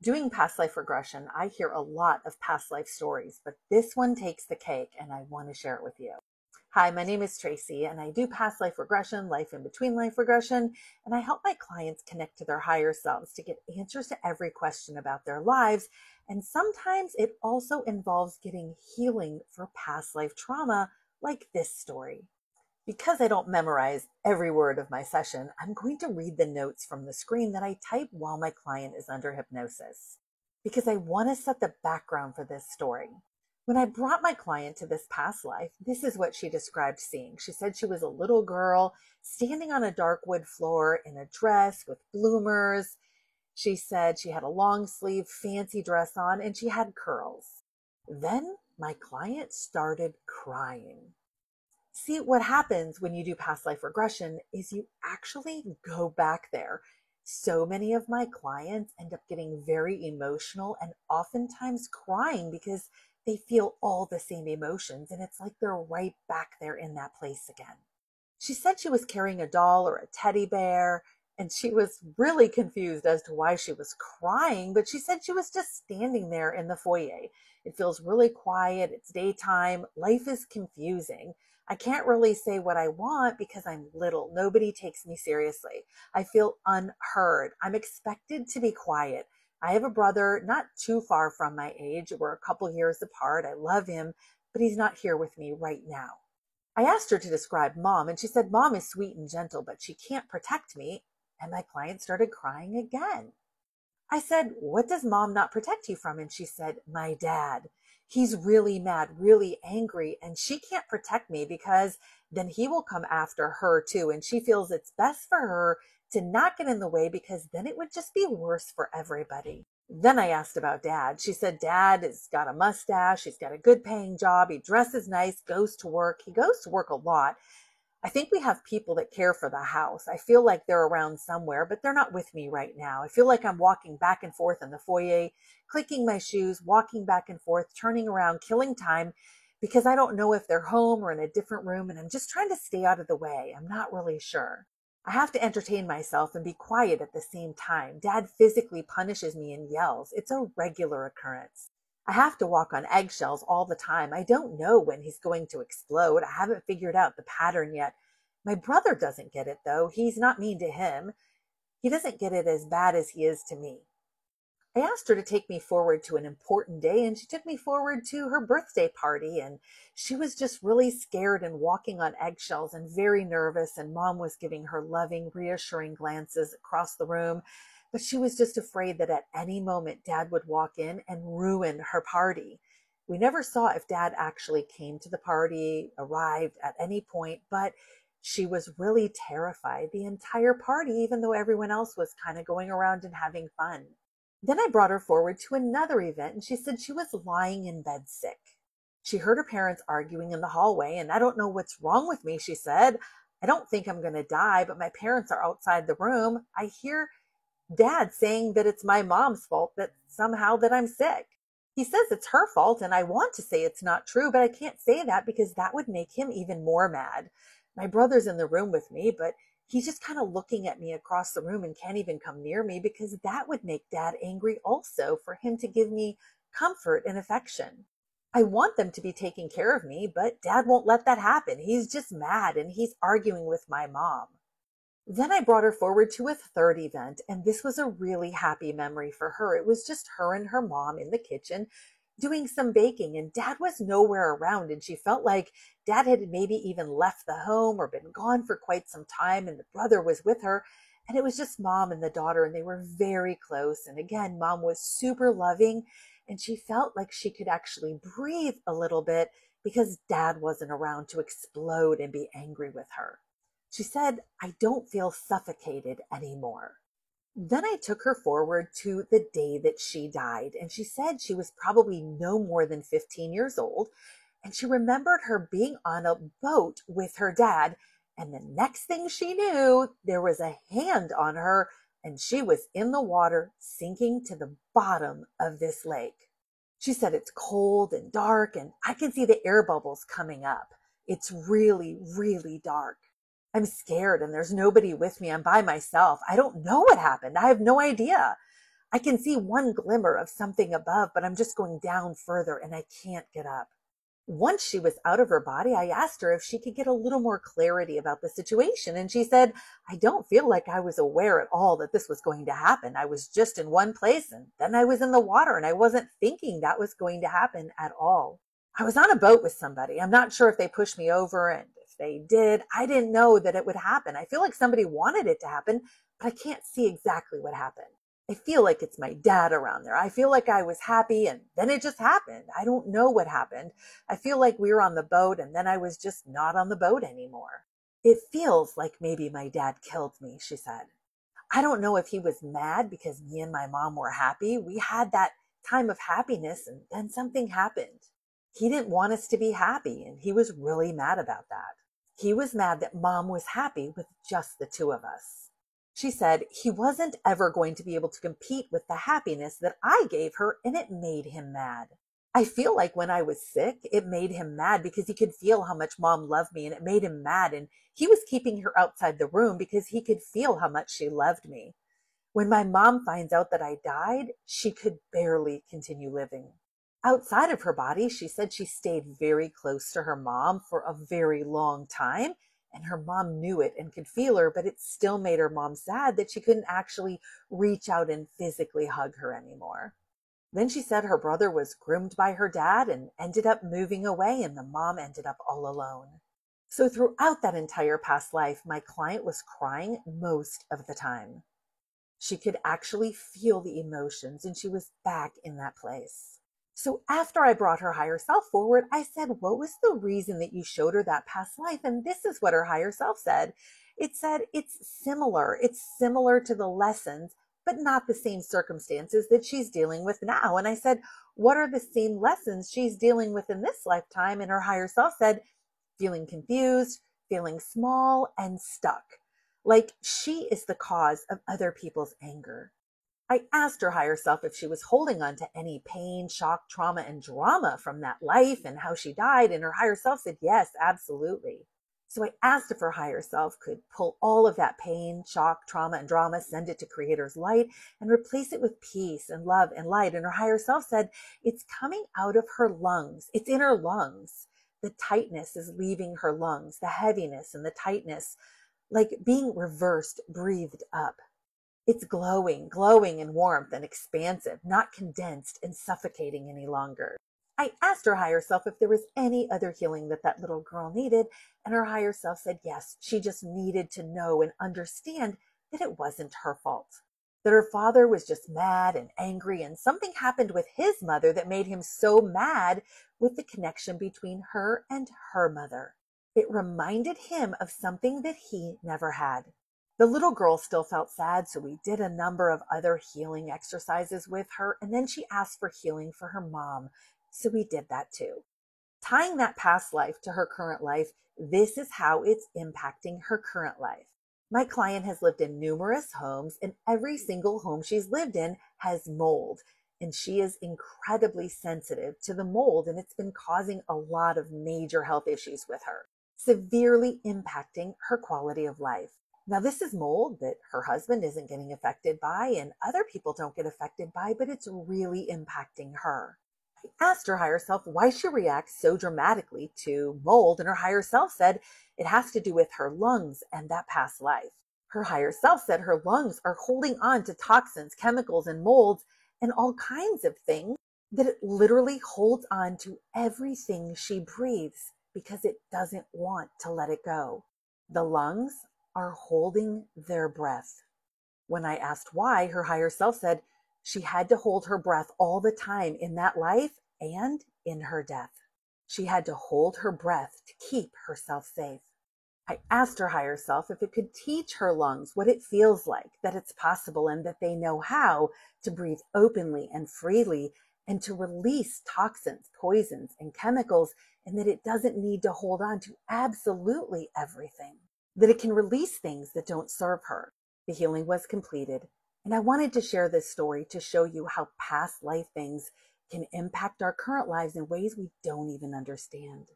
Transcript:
Doing past life regression, I hear a lot of past life stories, but this one takes the cake and I want to share it with you. Hi, my name is Tracy and I do past life regression, life in between life regression, and I help my clients connect to their higher selves to get answers to every question about their lives. And sometimes it also involves getting healing for past life trauma, like this story. Because I don't memorize every word of my session, I'm going to read the notes from the screen that I type while my client is under hypnosis, because I want to set the background for this story. When I brought my client to this past life, this is what she described seeing. She said she was a little girl standing on a dark wood floor in a dress with bloomers. She said she had a long sleeve fancy dress on and she had curls. Then my client started crying. See, what happens when you do past life regression is you actually go back there. So many of my clients end up getting very emotional and oftentimes crying because they feel all the same emotions, and it's like they're right back there in that place again. She said she was carrying a doll or a teddy bear, and she was really confused as to why she was crying, but she said she was just standing there in the foyer. It feels really quiet. It's daytime. Life is confusing. I can't really say what I want because I'm little. Nobody takes me seriously. I feel unheard. I'm expected to be quiet. I have a brother not too far from my age. We're a couple years apart. I love him, but he's not here with me right now. I asked her to describe Mom, and she said Mom is sweet and gentle, but she can't protect me. And my client started crying again. I said, what does Mom not protect you from? And she said, my dad. He's really mad, really angry, and she can't protect me because then he will come after her too. And she feels it's best for her to not get in the way because then it would just be worse for everybody. Then I asked about Dad. She said Dad has got a mustache. He's got a good paying job. He dresses nice, goes to work. He goes to work a lot. I think we have people that care for the house. I feel like they're around somewhere, but they're not with me right now. I feel like I'm walking back and forth in the foyer, clicking my shoes, walking back and forth, turning around, killing time because I don't know if they're home or in a different room, and I'm just trying to stay out of the way. I'm not really sure. I have to entertain myself and be quiet at the same time. Dad physically punishes me and yells. It's a regular occurrence. I have to walk on eggshells all the time. I don't know when he's going to explode. I haven't figured out the pattern yet. My brother doesn't get it, though. He's not mean to him. He doesn't get it as bad as he is to me. I asked her to take me forward to an important day, and she took me forward to her birthday party, and she was just really scared and walking on eggshells and very nervous, and Mom was giving her loving, reassuring glances across the room. But she was just afraid that at any moment Dad would walk in and ruin her party. We never saw if Dad actually came to the party, arrived at any point, but she was really terrified the entire party, even though everyone else was kind of going around and having fun. Then I brought her forward to another event, and she said she was lying in bed sick. She heard her parents arguing in the hallway, and I don't know what's wrong with me, she said. I don't think I'm going to die, but my parents are outside the room. I hear Dad saying that it's my mom's fault that somehow that I'm sick. He says it's her fault, and I want to say it's not true, but I can't say that because that would make him even more mad. My brother's in the room with me, but he's just kind of looking at me across the room and can't even come near me because that would make Dad angry also for him to give me comfort and affection. I want them to be taking care of me, but Dad won't let that happen. He's just mad and he's arguing with my mom. Then I brought her forward to a third event, and this was a really happy memory for her. It was just her and her mom in the kitchen doing some baking, and Dad was nowhere around, and she felt like Dad had maybe even left the home or been gone for quite some time, and the brother was with her, and it was just Mom and the daughter, and they were very close. And again, Mom was super loving, and she felt like she could actually breathe a little bit because Dad wasn't around to explode and be angry with her. She said, I don't feel suffocated anymore. Then I took her forward to the day that she died, and she said she was probably no more than 15 years old, and she remembered her being on a boat with her dad, and the next thing she knew, there was a hand on her, and she was in the water sinking to the bottom of this lake. She said it's cold and dark, and I can see the air bubbles coming up. It's really, really dark. I'm scared and there's nobody with me. I'm by myself. I don't know what happened. I have no idea. I can see one glimmer of something above, but I'm just going down further and I can't get up. Once she was out of her body, I asked her if she could get a little more clarity about the situation. And she said, I don't feel like I was aware at all that this was going to happen. I was just in one place and then I was in the water and I wasn't thinking that was going to happen at all. I was on a boat with somebody. I'm not sure if they pushed me over, and if they did, I didn't know that it would happen. I feel like somebody wanted it to happen, but I can't see exactly what happened. I feel like it's my dad around there. I feel like I was happy and then it just happened. I don't know what happened. I feel like we were on the boat and then I was just not on the boat anymore. It feels like maybe my dad killed me, she said. I don't know if he was mad because me and my mom were happy. We had that time of happiness and then something happened. He didn't want us to be happy and he was really mad about that. He was mad that mom was happy with just the two of us. She said he wasn't ever going to be able to compete with the happiness that I gave her, and it made him mad. I feel like when I was sick, it made him mad because he could feel how much mom loved me, and it made him mad, and he was keeping her outside the room because he could feel how much she loved me. When my mom finds out that I died, she could barely continue living. Outside of her body, she said she stayed very close to her mom for a very long time. And her mom knew it and could feel her, but it still made her mom sad that she couldn't actually reach out and physically hug her anymore. Then she said her brother was groomed by her dad and ended up moving away, and the mom ended up all alone. So throughout that entire past life, my client was crying most of the time. She could actually feel the emotions, and she was back in that place. So after I brought her higher self forward, I said, what was the reason that you showed her that past life? And this is what her higher self said. It said, it's similar. It's similar to the lessons, but not the same circumstances that she's dealing with now. And I said, what are the same lessons she's dealing with in this lifetime? And her higher self said, feeling confused, feeling small and stuck. Like she is the cause of other people's anger. I asked her higher self if she was holding on to any pain, shock, trauma, and drama from that life and how she died. And her higher self said, yes, absolutely. So I asked if her higher self could pull all of that pain, shock, trauma, and drama, send it to Creator's light, and replace it with peace and love and light. And her higher self said, it's coming out of her lungs. It's in her lungs. The tightness is leaving her lungs, the heaviness and the tightness, like being reversed, breathed up. It's glowing in warmth and expansive, not condensed and suffocating any longer. I asked her higher self if there was any other healing that that little girl needed, and her higher self said yes, she just needed to know and understand that it wasn't her fault. That her father was just mad and angry, and something happened with his mother that made him so mad with the connection between her and her mother. It reminded him of something that he never had. The little girl still felt sad, so we did a number of other healing exercises with her, and then she asked for healing for her mom, so we did that too. Tying that past life to her current life, this is how it's impacting her current life. My client has lived in numerous homes, and every single home she's lived in has mold, and she is incredibly sensitive to the mold, and it's been causing a lot of major health issues with her, severely impacting her quality of life. Now, this is mold that her husband isn't getting affected by and other people don't get affected by, but it's really impacting her. I asked her higher self why she reacts so dramatically to mold, and her higher self said it has to do with her lungs and that past life. Her higher self said her lungs are holding on to toxins, chemicals, and molds and all kinds of things, that it literally holds on to everything she breathes because it doesn't want to let it go. The lungs are holding their breath. When I asked why, her higher self said she had to hold her breath all the time in that life and in her death. She had to hold her breath to keep herself safe. I asked her higher self if it could teach her lungs what it feels like, that it's possible and that they know how to breathe openly and freely and to release toxins, poisons, and chemicals, and that it doesn't need to hold on to absolutely everything, that it can release things that don't serve her. The healing was completed, and I wanted to share this story to show you how past life things can impact our current lives in ways we don't even understand.